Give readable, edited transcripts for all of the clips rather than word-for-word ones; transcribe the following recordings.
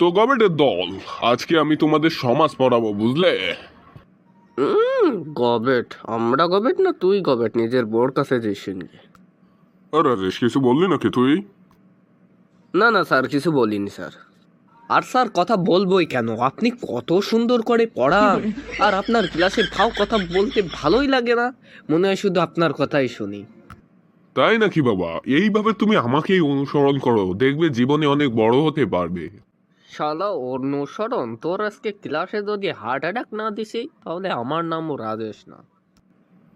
তো গবেটের দল, আজকে আমি তোমাদের সমাজ পড়াবো, বুঝলে? গবেট? আমরা গবেট না তুই গবেট? নিজের বোর কাছে যাইস নাকি? আরে রেশ, কিছু বললি নাকি তুই? না না স্যার, কিছু বলিনি স্যার। আর স্যার কথা বলবোই কেন, আপনি কত সুন্দর করে পড়ান, আর আপনার ক্লাসে ফাও কথা বলতে ভালোই লাগে না, মনে হয় শুধু আপনার কথাই শুনি। তাই নাকি বাবা? এইভাবে তুমি আমাকেই অনুসরণ করো, দেখবে জীবনে অনেক বড় হতে পারবে। শালা অনুসরণ? তোর আজকে ক্লাসে যদি হার্ট অ্যাটাক না দিছি তাহলে আমার নামও রাজেশ না।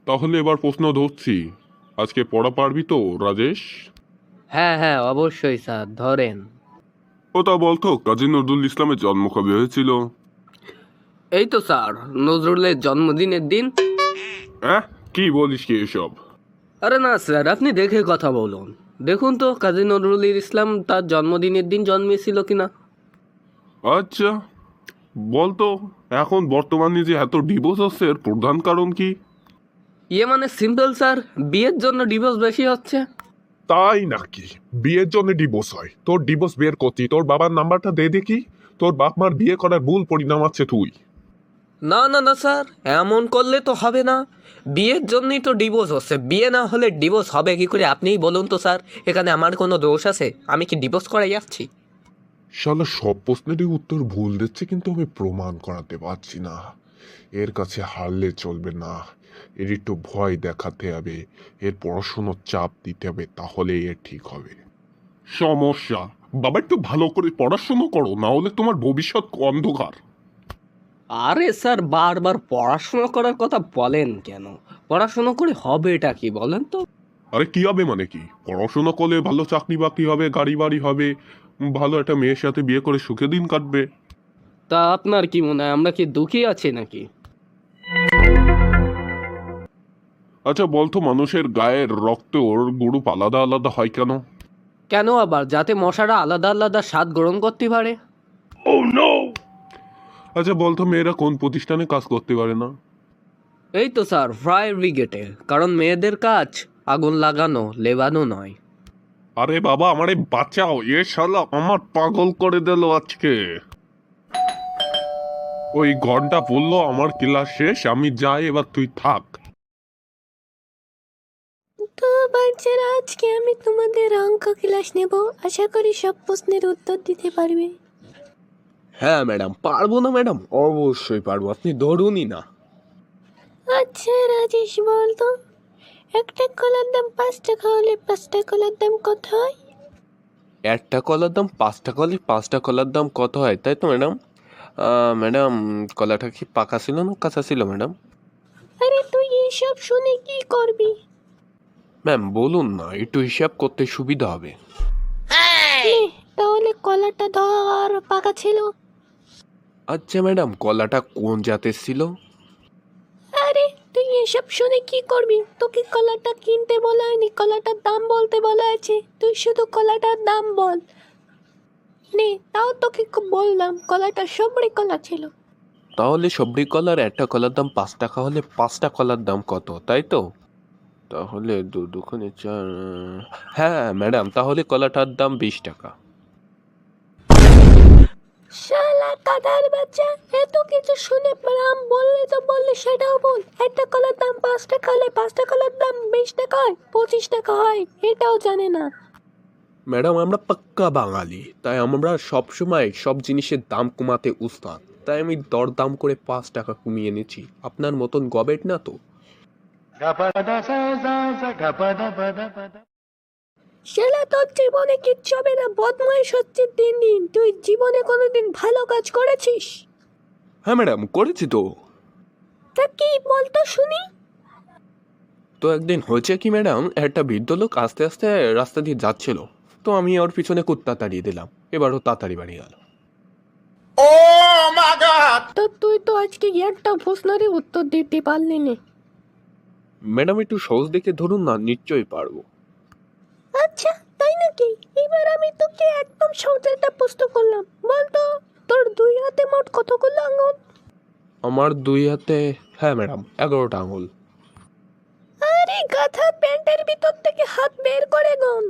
তাহলে এবার প্রশ্ন ধরছি, আজকে পড়া পারবি তো রাজেশ? হ্যাঁ হ্যাঁ অবশ্যই স্যার, ধরেন। ও তা বলতো, কাজী নজরুল ইসলামের জন্ম কবে হয়েছিল? এই তো স্যার, নজরুলের জন্মদিনের দিন। হ্যাঁ, কি বলিস কি এসব? আরে না স্যার, আপনি দেখে কথা বলুন। দেখুন তো কাজী নজরুল ইসলাম তার জন্মদিনের দিন জন্মেছিল কিনা। আচ্ছা, বলতো এখন বর্তমানে যে এত ডিভোর্স হচ্ছে এর প্রধান কারণ কি? ইয়ে মানে সিম্পল স্যার, বিয়ের জন্য ডিভোর্স বেশি হচ্ছে। তাই নাকি? বিয়ের জন্য ডিভোর্স হয়? তোর ডিভোর্স বের করছি, তোর বাবার নাম্বারটা দে দেখি। তোর বাপ মার বিয়ে করার ভুল পরিণাম আছে তুই। না না না স্যার, এমন করলে তো হবে না। বিয়ের জন্যই তো ডিভোর্স হচ্ছে, বিয়ে না হলে ডিভোর্স হবে কি করে আপনিই বলুন তো স্যার। এখানে আমার কোনো দোষ আছে? আমি কি ডিভোর্স করাই যাচ্ছি? শালা সব প্রশ্নেরই উত্তর ভুল দিচ্ছে, কিন্তু আমি প্রমাণ করাতে পারছি না। এর কাছে হারলে চলবে না, এর একটু ভয় দেখাতে হবে, এর পড়াশোনার চাপ দিতে হবে, তাহলে এর ঠিক হবে। সমস্যা? বাবা একটু ভালো করে পড়াশোনা করো, না হলে তোমার ভবিষ্যৎ অন্ধকার। আরে স্যার, বারবার পড়াশোনা করার কথা বলেন কেন? পড়াশোনা করে হবেটা কি বলেন তো? আরে কি হবে মানে কি? পড়াশোনা করলে ভালো চাকরি বাকরি হবে, গাড়ি বাড়ি হবে, ভালো একটা মেয়ের সাথে বিয়ে করে সুখে দিন কাটবে। তা আপনার কি মনে হয় আমরা কি দুঃখী আছি নাকি? আচ্ছা বলতো, মানুষের গায়ের রক্তর গ্রুপ আলাদা আলাদা হয় কেন? কেন আবার? যাতে মশারা আলাদা আলাদা স্বাদ গ্রহণ করতে পারে। আচ্ছা বলতো, মেয়েরা কোন প্রতিষ্ঠানে কাজ করতে পারে না? এই তো স্যার, ফায়ার ব্রিগেডে। কারণ মেয়েদের কাজ আগুন লাগানো, লেবানো নয়। আরে বাবা, আমারে বাঁচাও, এ শালা আমার পাগল করে দিল আজকে। ওই ঘন্টা পড়লো, আমার ক্লাস শেষ, আমি যাই, এবার তুই থাক। তো বাচ্চারা, আজকে আমি তোমাদের অঙ্ক ক্লাস নেব। আশা করি সব প্রশ্নের উত্তর দিতে পারবে। হ্যাঁ ম্যাডাম, পারবো না ম্যাডাম? অবশ্যই পারবো, আপনি ধরুনই না। আচ্ছা রাজেশ, বলতো একটা কলার দাম 5 টাকা হলে 5টা কলার দাম কত হয়? একটা কলার দাম 5 টাকা হলে 5টা কলার দাম কত হয়, তাই তো ম্যাডাম? ম্যাডাম, কলাটা কি পাকা ছিল না কাঁচা ছিল ম্যাডাম? আরে তুই এইসব শুনে কি করবি? ম্যাম বলুন না, একটু হিসাব করতে সুবিধা হবে। নে, তাহলে কলাটা ধর পাকা ছিল। আচ্ছা ম্যাডাম, কলাটা কোন জাতের ছিল? আরে তুই এসব শুনে কি করবি? তোকে কলাটা কিনতে বলা হয়নি, কলাটার দাম বলতে বলা আছে। তুই শুধু কলাটার দাম বল। নে, তাও তোকে বললাম কলাটা সবরি কলা ছিল। তাহলে সবরি কলার একটা কলার দাম 5 টাকা হলে 5টা কলার দাম কত, তাই তো? তাহলে দু দুখানে 4। হ্যাঁ ম্যাডাম, তাহলে কলাটার দাম 20 টাকা। শালা কাদার বাচ্চা, এত কিছু শুনে দাম বললে তো বললে সেটাও বল। একটা কলার দাম 5 টাকা হলে 5টা কলার দাম 20 টাকা হয়, 25 টাকা হয়, এটাও জানে না। ম্যাডাম, আমরা পাক্কা বাঙালি, তাই আমরা সবসময় সব জিনিসের দাম কমাতে উস্তাদ। তাই আমি দরদাম করে 5 টাকা কমিয়ে এনেছি, আপনার মতন গবেট না তো। শালা তোর জীবনে কিচ্ছু হবে না, বদমাইশ হচ্ছে দিন দিন। তুই জীবনে কোনোদিন ভালো কাজ করেছিস? হ্যাঁ ম্যাডাম, করেছি তো। তা কি বলতো শুনি? তো একদিন হয়েছে কি ম্যাডাম, একটা বৃদ্ধ লোক আস্তে আস্তে রাস্তা দিয়ে যাচ্ছিল, তো আমি ওর পিছনে কুত্তা তাড়িয়ে দিলাম, এবারও তাড়াতাড়ি বাড়ি গেল। তো তুই তো আজকে একটা প্রশ্নেরই উত্তর দিতে পারলি না। ম্যাডাম একটু সহজ দেখে ধরুন না, নিশ্চয়ই পারবো। আচ্ছা, তাই নাকি? এবার আমি তোকে একদম সহজ একটা প্রশ্ন করলাম, বলতো তোর দুই হাতে মোট কতগুলো আঙুল? আমার দুই হাতে, হ্যাঁ ম্যাডাম, 11টা আঙুল। আরে গাধা, প্যান্টের ভিতর থেকে হাত বের করে গুন।